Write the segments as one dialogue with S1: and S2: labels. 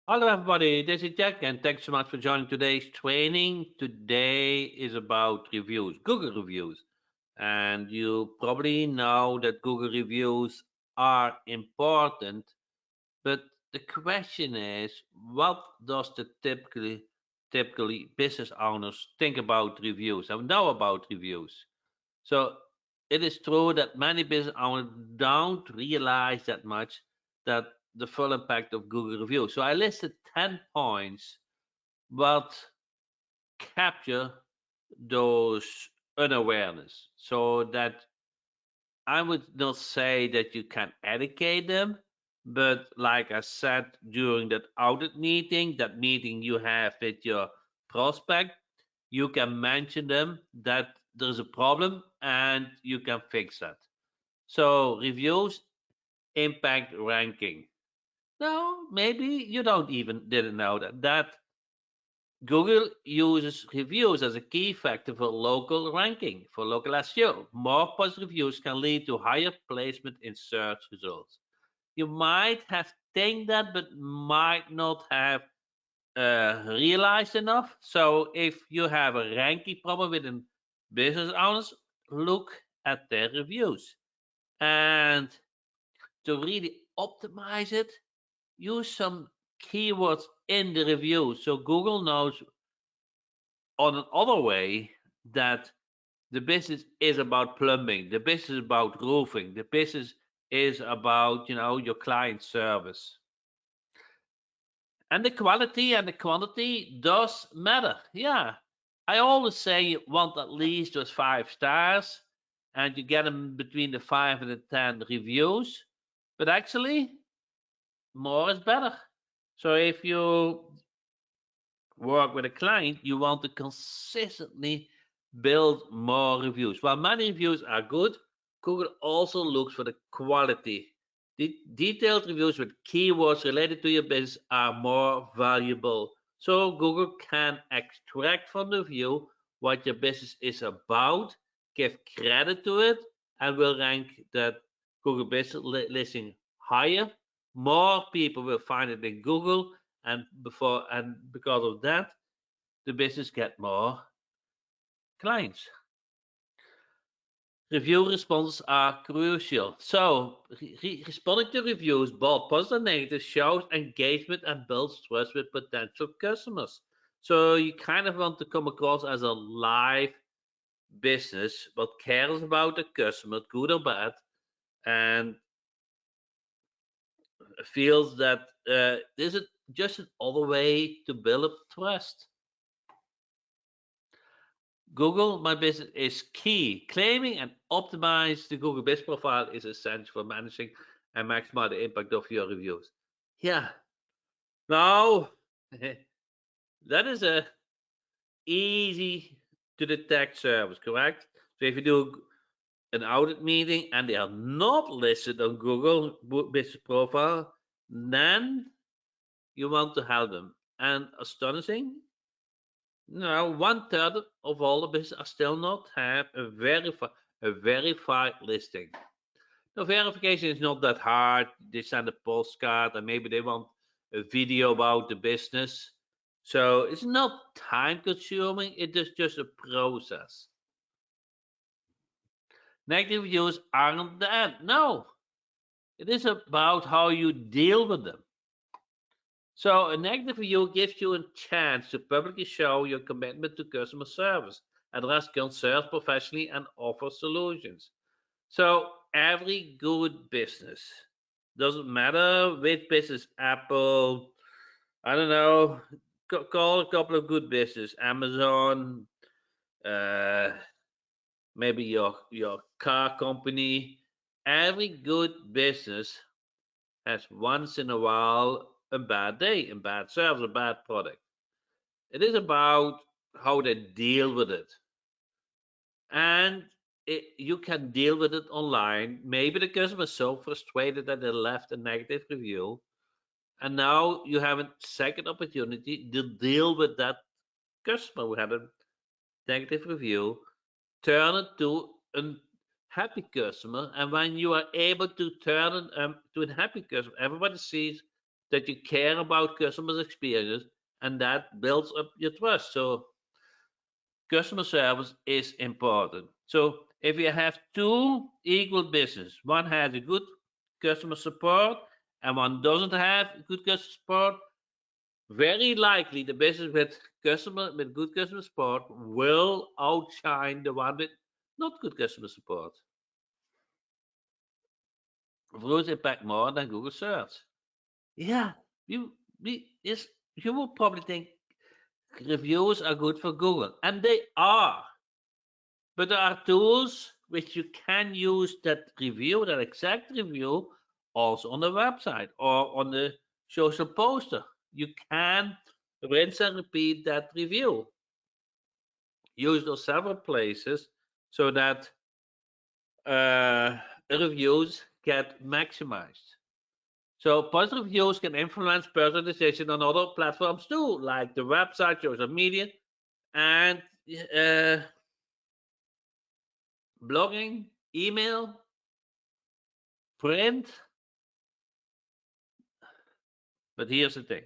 S1: Hello, everybody. This is Jack, and thanks so much for joining today's training. Today is about reviews, Google reviews. And you probably know that Google reviews are important, but the question is, what does the typically business owners think about reviews and know about reviews? So it is true that many business owners don't realize that much that the full impact of Google reviews. So I listed 10 points what capture those unawareness so that I would not say that you can educate them, but like I said during that audit meeting, that meeting you have with your prospect, you can mention them that there's a problem and you can fix that. So reviews impact ranking. No, maybe you don't even didn't know that Google uses reviews as a key factor for local ranking, for local SEO. More positive reviews can lead to higher placement in search results. You might have think that, but might not have realized enough. So if you have a ranking problem within business owners, look at their reviews. And to really optimize it, use some keywords in the review so Google knows on another way that the business is about plumbing, the business is about roofing, the business is about your client service. And the quality and the quantity does matter. Yeah. I always say you want at least those 5 stars and you get them between the 5 and the 10 reviews. But actually, more is better. So if you work with a client, you want to consistently build more reviews. While many reviews are good, Google also looks for the quality. Detailed reviews with keywords related to your business are more valuable. So Google can extract from the review what your business is about, give credit to it, and will rank that Google business listing higher. More people will find it in Google, and because of that, the business get more clients. Review responses are crucial. So responding to reviews, both positive and negative, shows engagement and builds trust with potential customers. So you kind of want to come across as a live business, but cares about the customer, good or bad, and feels that this is just another way to build up trust. Google My Business is key. Claiming and optimize the Google Business Profile is essential for managing and maximize the impact of your reviews. Yeah. Now, that is a easy to detect service, correct? So if you do an audit meeting and they are not listed on Google Business Profile, then you want to help them. And astonishing, no, 1/3 of all the businesses are still not have a verified listing. The verification is not that hard. They send a postcard and maybe they want a video about the business. So it's not time consuming, it is just a process. Negative reviews aren't the end. No, it is about how you deal with them. So a negative review gives you a chance to publicly show your commitment to customer service, address concerns professionally, and offer solutions. So every good business, doesn't matter which business, Apple, I don't know, call a couple of good business, Amazon, uh, maybe your car company. Every good business has once in a while a bad day, a bad service, a bad product. It is about how they deal with it. And you can deal with it online. Maybe the customer is so frustrated that they left a negative review. And now you have a second opportunity to deal with that customer who had a negative review, turn it to a happy customer. And when you are able to turn it to a happy customer, everybody sees that you care about customers' experience, and that builds up your trust. So customer service is important. So if you have two equal business, one has a good customer support and one doesn't have good customer support, very likely the business with good customer support will outshine the one with not good customer support. Reviews impact more than Google search. Yeah, you yes, you will probably think reviews are good for Google, and they are. But there are tools which you can use that review, that exact review, also on the website or on the social poster. You can rinse and repeat that review. Use those several places so that reviews get maximized. So positive reviews can influence personal decision on other platforms too, like the website, social media, and uh, blogging, email, print. But here's the thing: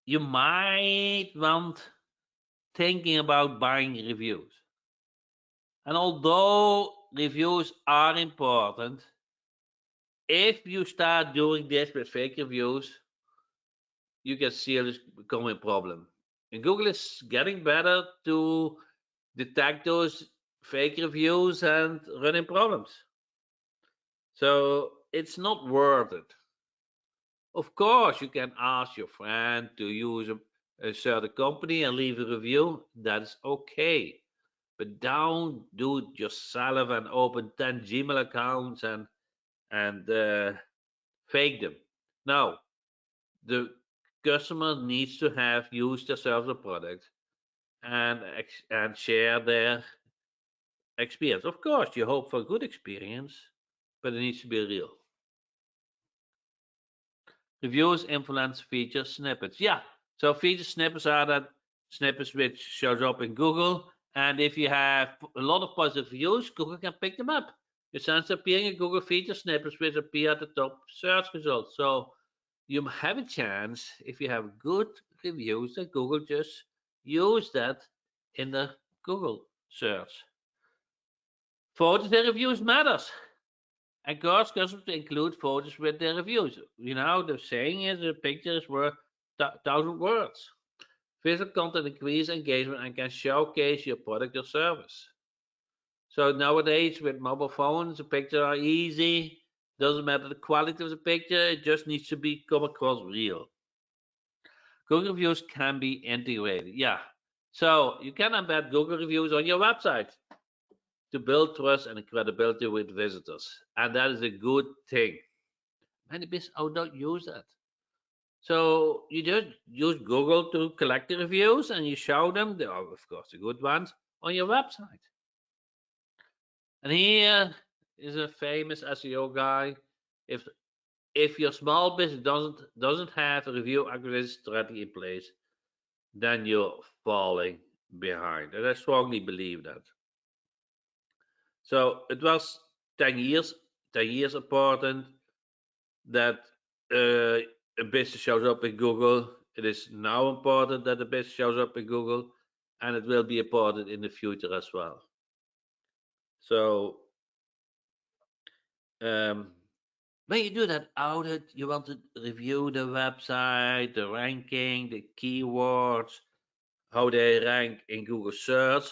S1: you might want thinking about buying reviews. And although reviews are important, if you start doing this with fake reviews, you can seriously become a problem. And Google is getting better to detect those fake reviews and running problems. So it's not worth it. Of course, you can ask your friend to use a certain company and leave a review. That's okay. But don't do it yourself and open 10 Gmail accounts and fake them. No, the customer needs to have used their service or product and share their experience. Of course, you hope for a good experience, but it needs to be real. Reviews influence feature snippets. Yeah, so feature snippets are that snippets which shows up in Google, and if you have a lot of positive reviews, Google can pick them up. Your chance of appearing in Google feature snippets which appear at the top search results. So you have a chance if you have good reviews that Google just use that in the Google search. Photos and reviews matters. Encourage customers to include photos with their reviews. You know, the saying is a picture is worth 1,000 words. Visual content increases engagement and can showcase your product or service. So nowadays with mobile phones, the pictures are easy. Doesn't matter the quality of the picture, it just needs to be come across real. Google reviews can be integrated. Yeah. So you can embed Google reviews on your website to build trust and credibility with visitors. And that is a good thing. Many businesses don't use that. So you just use Google to collect the reviews and you show them, they are of course the good ones, on your website. And here is a famous SEO guy. If if your small business doesn't have a review acquisition strategy in place, then you're falling behind. And I strongly believe that. So it was 10 years, 10 years important that a business shows up in Google. It is now important that a business shows up in Google, and it will be important in the future as well. So um, when you do that audit, you want to review the website, the ranking, the keywords, how they rank in Google search,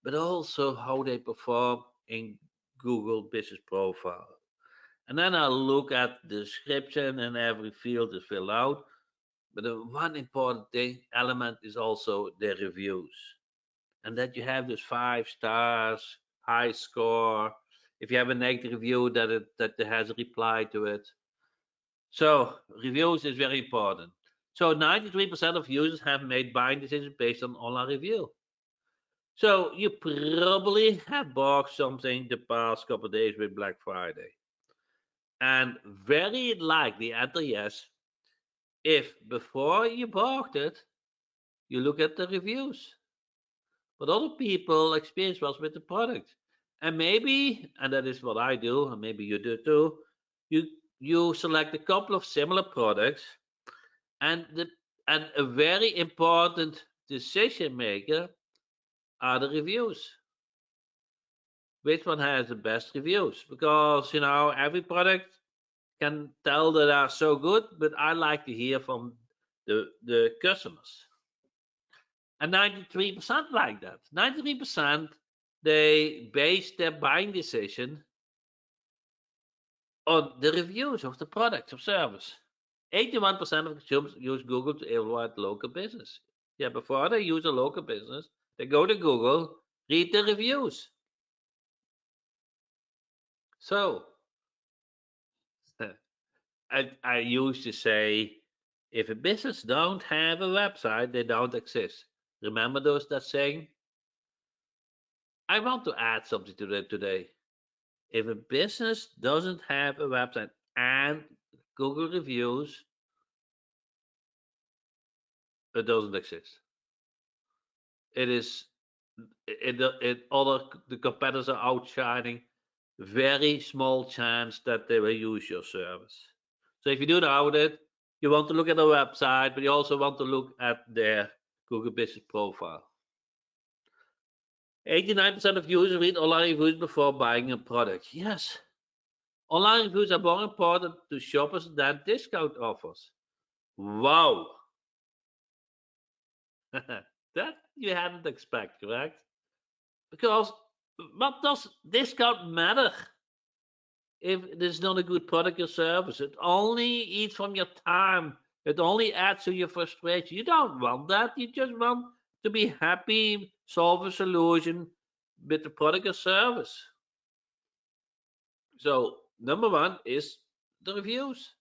S1: but also how they perform in Google Business Profile. And then I'll look at the description and every field is filled out. But the one important thing element is also the reviews. And that you have those 5 stars, high score. If you have a negative review, that it has a reply to it. So reviews is very important. So 93% of users have made buying decisions based on online review. So you probably have bought something the past couple of days with Black Friday. And very likely answer yes if before you bought it, you look at the reviews. What other people experience was with the product. And maybe, and that is what I do, and maybe you do too, you you select a couple of similar products, and a very important decision maker are the reviews. Which one has the best reviews? Because every product can tell that are so good, but I like to hear from the customers. And 93% like that. 93% they base their buying decision on the reviews of the product or service. 81% of consumers use Google to evaluate local business. Yeah, before they use a local business, they go to Google, read the reviews. So I used to say, if a business don't have a website, they don't exist. Remember that saying? I want to add something to that today. If a business doesn't have a website and Google reviews, it doesn't exist. It is the competitors are outshining. Very small chance that they will use your service. So if you do the audit, you want to look at the website, but you also want to look at their Google Business Profile. 89% of users read online reviews before buying a product. Yes, online reviews are more important to shoppers than discount offers. Wow, that you hadn't expect, correct? Because what does discount matter if it is not a good product or service? It only eats from your time. It only adds to your frustration. You don't want that. You just want to be happy, solve a solution with the product or service. So number one is the reviews.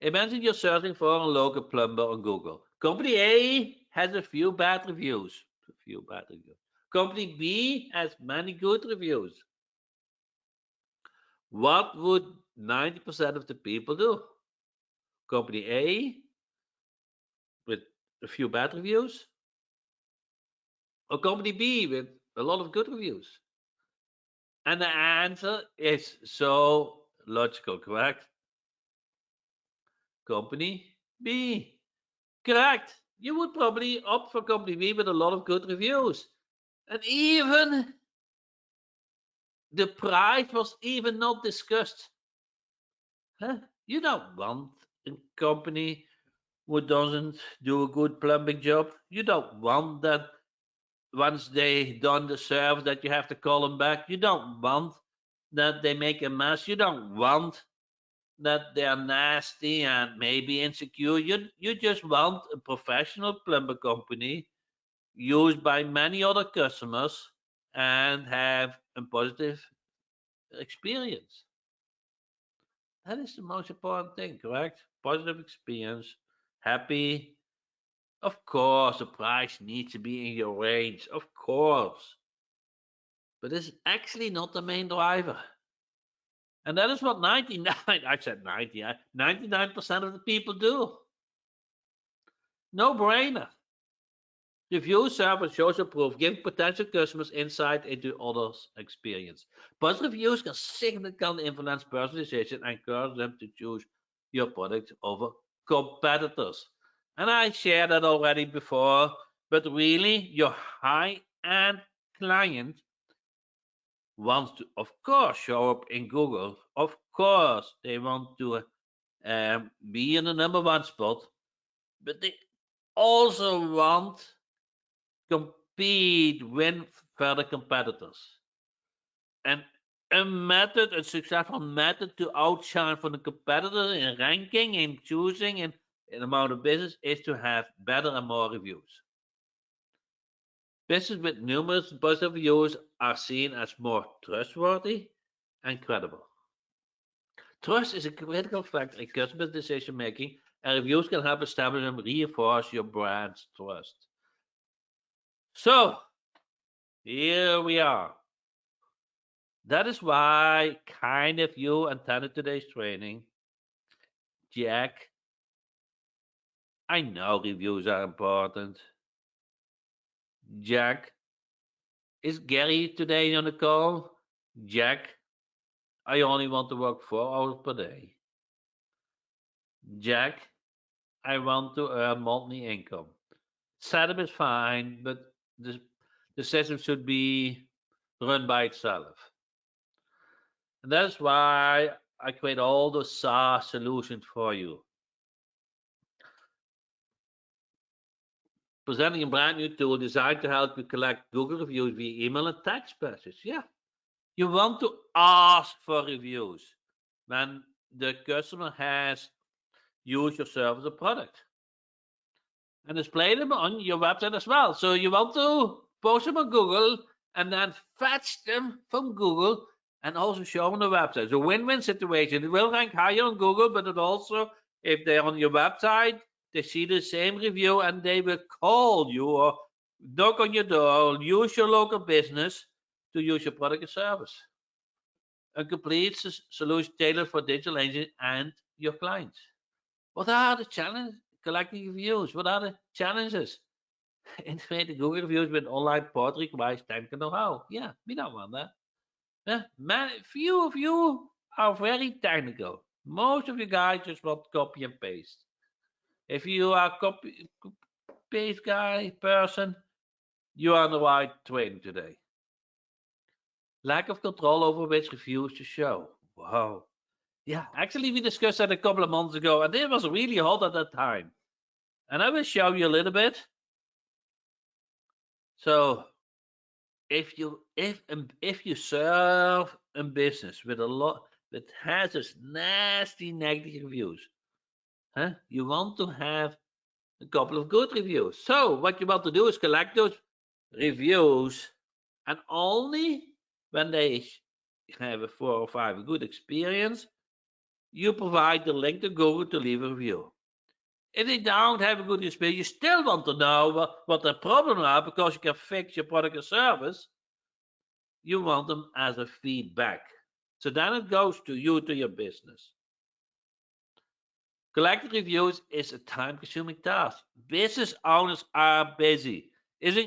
S1: Imagine you're searching for a local plumber on Google. Company A has a few bad reviews. A few bad reviews. Company B has many good reviews. What would 90% of the people do? Company A with a few bad reviews, or company B with a lot of good reviews? And the answer is so logical, correct? Company B. Correct. You would probably opt for company B with a lot of good reviews. And even the price was even not discussed. Huh? You don't want a company who doesn't do a good plumbing job. You don't want that once they done the service that you have to call them back. You don't want that they make a mess. You don't want that they are nasty and maybe insecure. You just want a professional plumber company used by many other customers and have a positive experience. That is the most important thing, correct? Positive experience, happy. Of course, the price needs to be in your range, of course. But it's actually not the main driver. And that is what 99, I said 90, 99% of the people do. No brainer. Review service shows proof, giving potential customers insight into others' experience. Positive reviews can significantly influence personalization and encourage them to choose your product over competitors. And I shared that already before, but really, your high-end client wants to, of course, show up in Google. Of course, they want to be in the number one spot, but they also want compete, win further competitors. And a successful method to outshine from the competitors in ranking, in choosing, and in amount of business is to have better and more reviews. Businesses with numerous positive reviews are seen as more trustworthy and credible. Trust is a critical factor in customer decision making, and reviews can help establish and reinforce your brand's trust. So, here we are. That is why kind of you attended today's training. Jack, I know reviews are important. Jack, is Gary today on the call? Jack, I only want to work 4 hours per day. Jack, I want to earn monthly income. Setup is fine, but the, the system should be run by itself. And that's why I create all those SaaS solutions for you. Presenting a brand new tool designed to help you collect Google reviews via email and text message. Yeah. You want to ask for reviews when the customer has used your service or product and display them on your website as well. So you want to post them on Google and then fetch them from Google and also show them on the website. It's a win-win situation. It will rank higher on Google, but it also, if they're on your website, they see the same review and they will call you or knock on your door, use your local business to use your product or service. A complete solution tailored for digital agents and your clients. What are the challenges? Collecting reviews. What are the challenges? Integrating Google reviews with online port requires technical know-how. Yeah, we don't want that. Few of you are very technical. Most of you guys just want copy and paste. If you are copy paste guy person, you are on the right train today. Lack of control over which reviews to show. Wow. Yeah, actually, we discussed that a couple of months ago, and it was really hot at that time. And I will show you a little bit. So, if you serve a business with a lot that has this nasty negative reviews, huh? You want to have a couple of good reviews. So, what you want to do is collect those reviews, and only when they have a 4 or 5 a good experience, you provide the link to Google to leave a review. If they don't have a good experience, you still want to know what the problem are because you can fix your product or service. You want them as a feedback. So then it goes to you, to your business. Collecting reviews is a time-consuming task. Business owners are busy. Is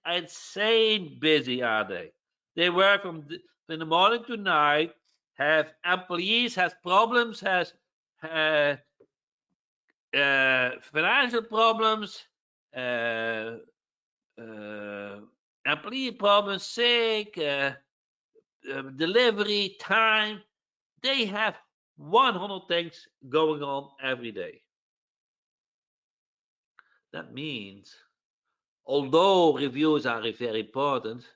S1: insane busy, are they? They work from the morning to night, have employees, has problems, has uh, financial problems, uh, uh, employee problems, sick, delivery time. They have 100 things going on every day. That means, although reviews are very important,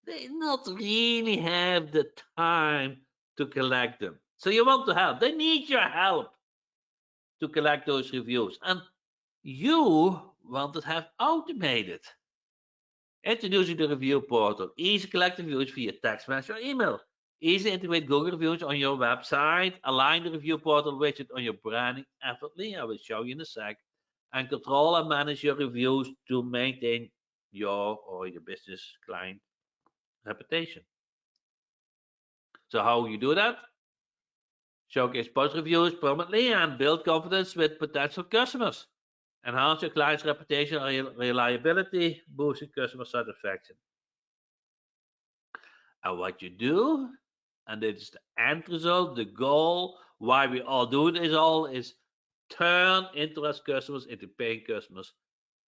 S1: they not really have the time to collect them. So you want to help. They need your help to collect those reviews. And you want to have automated. Introducing the review portal. Easy collect reviews via text message or email. Easy integrate Google reviews on your website. Align the review portal widget on your branding effortlessly. I will show you in a sec. And control and manage your reviews to maintain your or your business client reputation. So how you do that? Showcase post reviews prominently and build confidence with potential customers. Enhance your client's reputation and reliability, boosting customer satisfaction. And what you do, and it's the end result, the goal, why we all do this all is turn interest customers into paying customers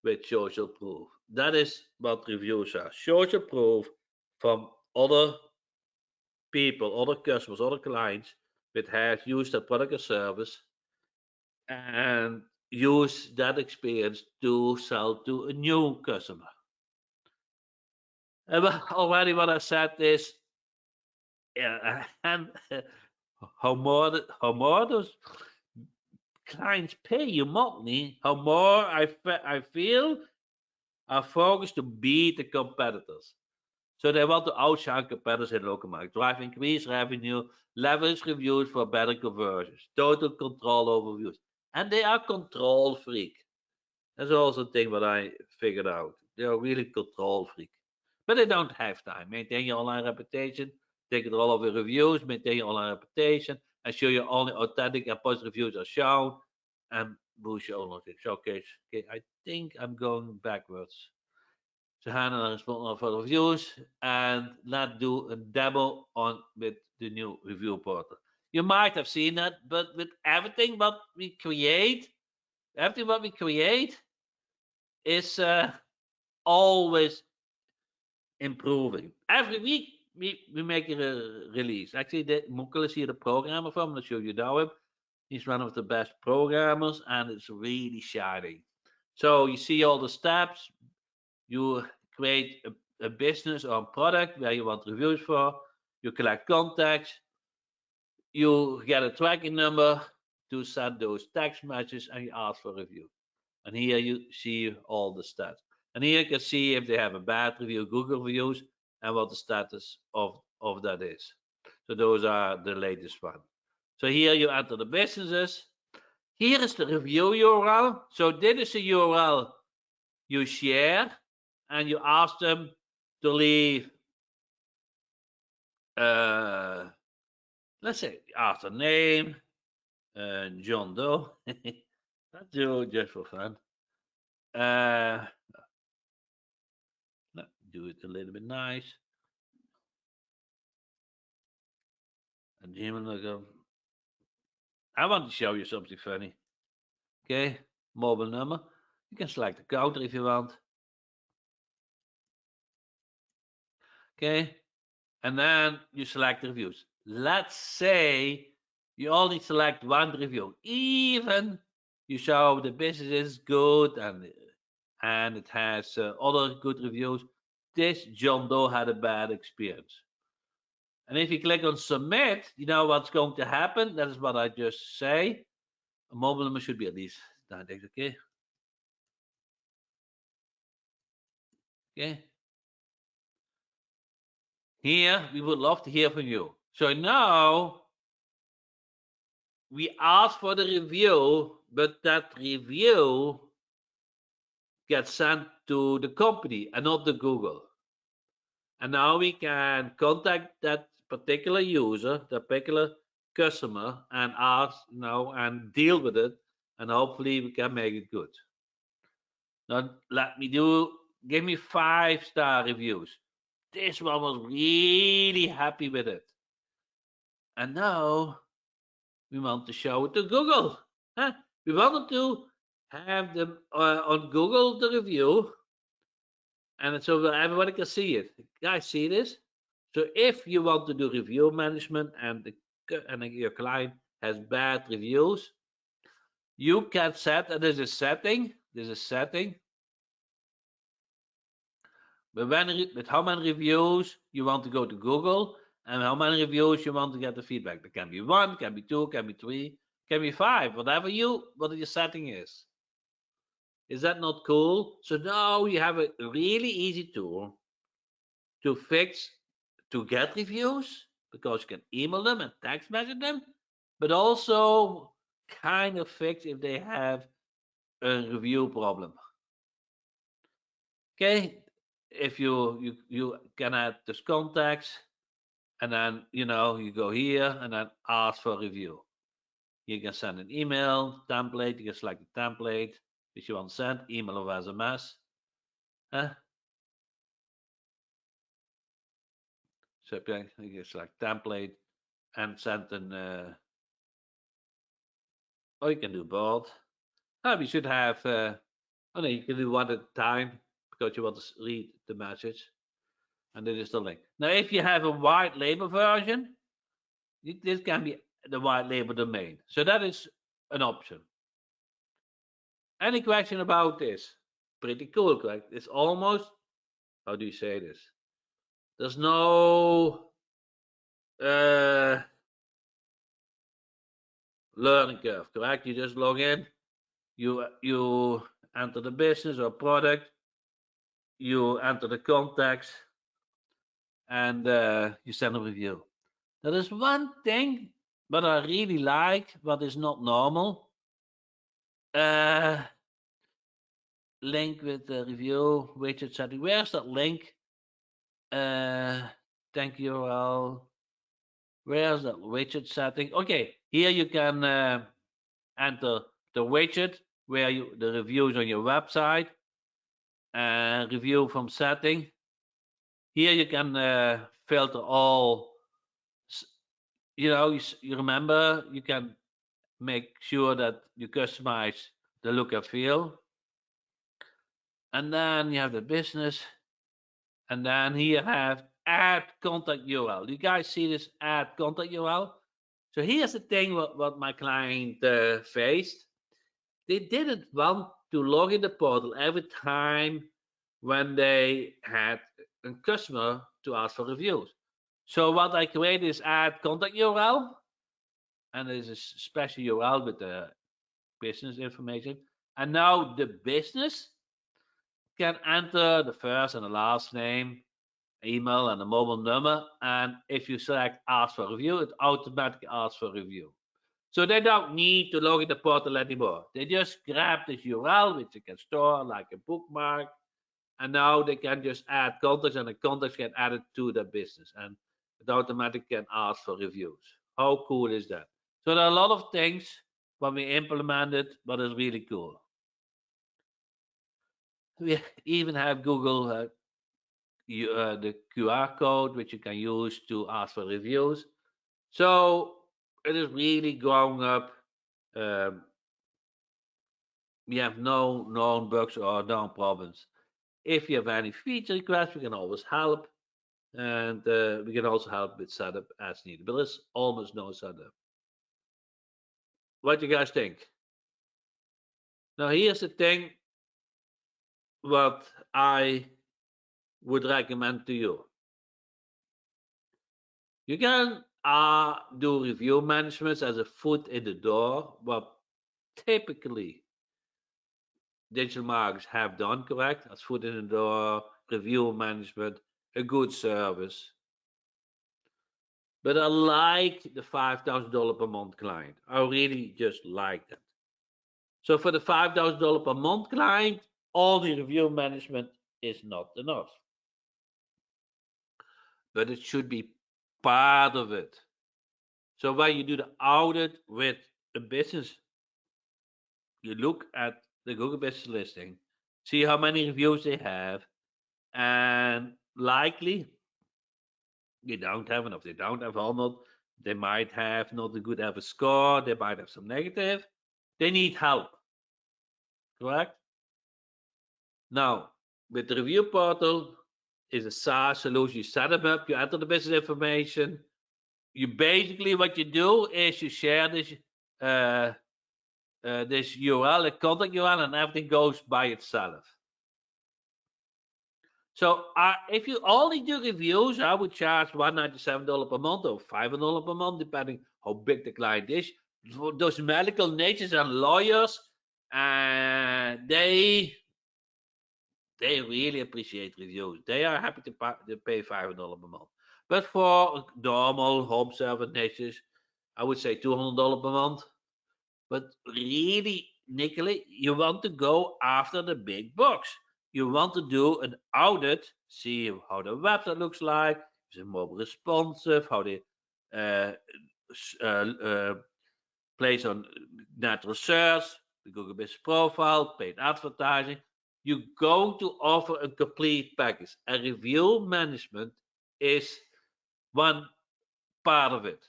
S1: with social proof. That is what reviews are. Social proof from other people, other customers, other clients that have used a product or service and use that experience to sell to a new customer. And already what I said is, yeah, and how more those clients pay you monthly, how more I feel are focused to beat the competitors. So they want to outshine competitors in local market, drive increased revenue, leverage reviews for better conversions, total control over reviews. And they are control freak. That's also a thing that I figured out. They are really control freak. But they don't have time. Maintain your online reputation, take control of your reviews, maintain your online reputation, ensure your only authentic and positive reviews are shown, and boost your online showcase. Okay, I think I'm going backwards. to handle and respond for reviews, and let's do a demo on with the new review portal. You might have seen that, but with everything what we create is always improving. Every week we make a release. Actually, Mukul is here the programmer from. I'm not sure you know him. He's one of the best programmers, and it's really shining. So you see all the steps. You create a business or a product where you want reviews for. You collect contacts. You get a tracking number to send those text messages, and you ask for a review. And here you see all the stats. And here you can see if they have a bad review, Google reviews, and what the status of that is. So those are the latest one. So here you enter the businesses. Here is the review URL. So this is the URL you share, and you ask them to leave, uh, let's say, after name, John Doe. Let's do just for fun. Uh, let's do it a little bit nice. And gmail.com. I want to show you something funny. Okay, mobile number. You can select the counter if you want. Okay, and then you select the reviews. Let's say you only select one review, even you show the business is good and it has other good reviews. This John Doe had a bad experience. And if you click on submit, you know what's going to happen. That is what I just say. A mobile number should be at least 9 days. Okay. Okay. Here, we would love to hear from you. So now we ask for the review, but that review gets sent to the company and not the Google. And now we can contact that particular user, that particular customer, and ask, and deal with it, and hopefully we can make it good. Now give me 5-star reviews. This one was really happy with it. And now we want to show it to Google. Huh? We wanted to have them on Google the review, and so everybody can see it. Guys, see this? So if you want to do review management and your client has bad reviews, you can set, and there's a setting. But with how many reviews you want to go to Google, and how many reviews you want to get the feedback. There can be 1, can be 2, can be 3, can be 5, what your setting is. Is that not cool? So now you have a really easy tool to get reviews, because you can email them and text message them, but also kind of fix if they have a review problem. Okay, if you can add those contacts, and then you go here and then ask for a review. You can send an email template. You can select the template which you want to send, email or SMS. So you can select template and send or you can do both. We should have, no, you can do one at a time because you want to read the message. And this is the link. Now, if you have a white label version, this can be the white label domain. So that is an option. Any question about this? Pretty cool, correct? It's almost, how do you say this? There's no learning curve, correct? You just log in, you enter the business or product, you enter the contacts, and you send a review. There is one thing that I really like, but is not normal. Link with the review widget setting. Where's that link? Thank you all. Where's that widget setting? Okay, here you can enter the widget where the reviews on your website. review from setting. Here you can filter all. s- you remember you can make sure that you customize the look and feel, and then you have the business, and then here have add contact URL. You guys see this add contact URL? So here's the thing what my client faced. They didn't want to log in the portal every time when they had a customer to ask for reviews. So what I created is add contact URL, and there's a special URL with the business information. And now the business can enter the first and the last name, email, and a mobile number. And if you select ask for review, it automatically asks for review. So they don't need to log in the portal anymore. They just grab this URL, which they can store like a bookmark, and now they can just add contacts, and the contacts get added to the business, and it automatically can ask for reviews. How cool is that? So there are a lot of things when we implemented, but it's really cool. We even have Google the QR code, which you can use to ask for reviews. So it is really growing up. Um, we have no known bugs or known problems. If you have any feature requests, we can always help, and we can also help with setup as needed. But there's almost no setup. What do you guys think? Now, here's the thing what I would recommend to you. You can do review management as a foot in the door, what typically digital marketers have done correct as foot in the door, review management, a good service. But I like the $5,000 per month client. I really just like that. So for the $5,000 per month client, all the review management is not enough. But it should be part of it. So when you do the audit with a business, you look at the Google Business listing, see how many reviews they have, and likely they don't have enough. They don't have almost. They might have not a good average score. They might have some negative. They need help, correct? Now, with the review portal is a SaaS solution. You set them up, you enter the business information. You basically what you do is you share uh, this URL, a contact URL, and everything goes by itself. So if you only do reviews, I would charge $197 per month or $500 per month, depending how big the client is. For those medical natures and lawyers, they really appreciate reviews. They are happy to pay $500 per month. But for normal home service natures, I would say $200 per month. But really, Nicola, you want to go after the big bucks. You want to do an audit, see how the website looks like, is it more responsive, how they uh, uh, place on natural search, the Google Business Profile, paid advertising. You're going to offer a complete package. And review management is one part of it.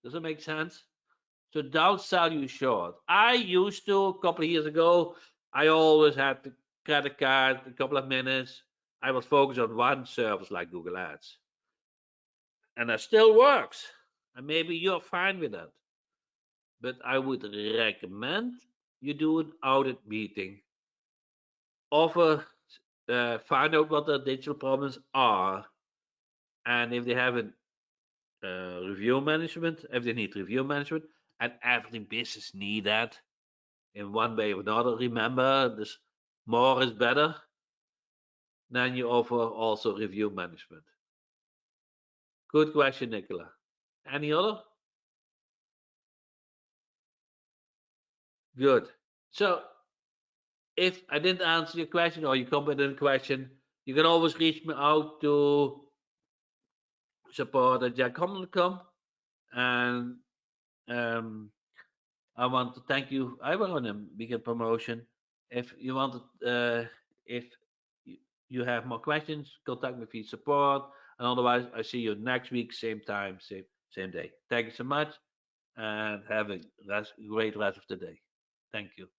S1: Does it make sense? So don't sell you short. I used to a couple of years ago. I always had the credit card, a couple of minutes. I was focused on one service like Google Ads, and that still works. And maybe you're fine with that. But I would recommend you do an audit meeting. Offer, find out what their digital problems are, and if they have a review management, if they need review management, and every business need that in one way or another. Remember, this more is better. Then you offer also review management. Good question, Nicola. Any other? Good. So if I didn't answer your question or you come with a question, you can always reach me out to support@jackhopman.com. And um, I want to thank you. I want to make a promotion. If you want, if you you have more questions, contact me via support. And otherwise, I see you next week, same time, same day. Thank you so much, and have a great rest of the day. Thank you.